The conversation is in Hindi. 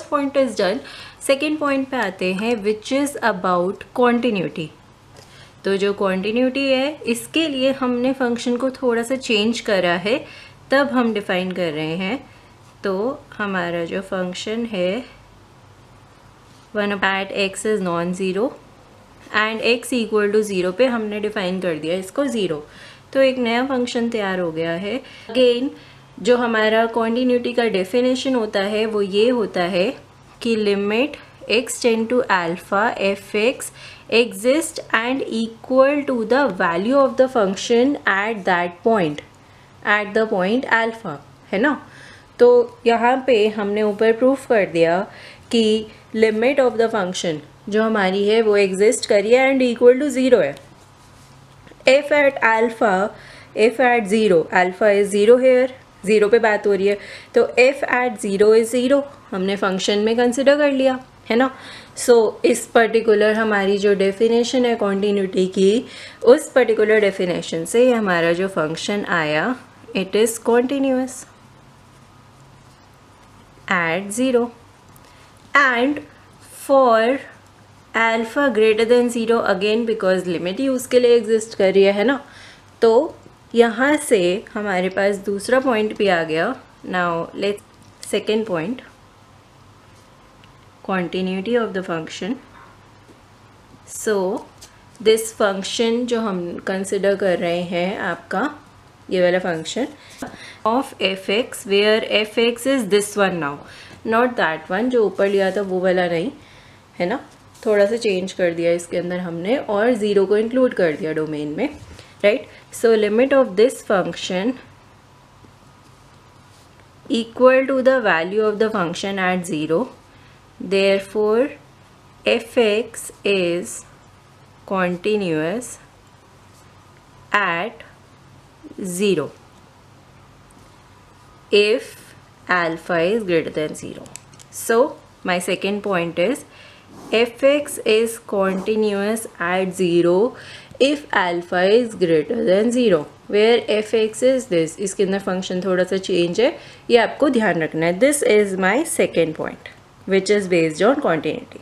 First point is done. Second point पे आते हैं विच इज़ अबाउट कॉन्टिन्यूटी। तो जो कॉन्टिन्यूटी है इसके लिए हमने फंक्शन को थोड़ा सा चेंज करा है, तब हम डिफाइन कर रहे हैं। तो हमारा जो फंक्शन है 1 at x is non zero and x equal to zero पे हमने डिफाइन कर दिया इसको ज़ीरो। तो एक नया फंक्शन तैयार हो गया है। अगेन जो हमारा कॉन्टिन्यूटी का डेफिनेशन होता है वो ये होता है कि limit x tend to alpha f x exist and equal to the value of the function at that point, at the point alpha, है ना। तो यहाँ पे हमने ऊपर प्रूफ कर दिया कि लिमिट ऑफ द फंक्शन जो हमारी है वो एग्जिस्ट करिए एंड इक्वल टू ज़ीरो है। F at alpha, f at zero, alpha is zero here, zero पे बात हो रही है, तो f at zero is zero हमने फंक्शन में कंसिडर कर लिया, है ना। सो इस पर्टिकुलर हमारी जो डेफिनेशन है कॉन्टिन्यूटी की, उस पर्टिकुलर डेफिनेशन से हमारा जो फंक्शन आया it is continuous at zero and for alpha greater than zero, again because limit ही उसके लिए एग्जिस्ट कर रही है ना। तो यहाँ से हमारे पास दूसरा पॉइंट भी आ गया। Now let's second point, continuity of the function. So this function जो हम कंसिडर कर रहे हैं आपका ये वाला function of fx where fx is this one now, not that one जो ऊपर लिया था वो वाला नहीं, है ना। थोड़ा सा चेंज कर दिया इसके अंदर हमने और ज़ीरो को इंक्लूड कर दिया डोमेन में, right. So limit of this function equal to the value of the function at zero, therefore fx is continuous at 0 if alpha is greater than 0. So my second point is fx is continuous at 0 if alpha is greater than 0 where fx is this। इसके अंदर फंक्शन थोड़ा सा चेंज है, ये आपको ध्यान रखना है। This is my second point which is based on continuity.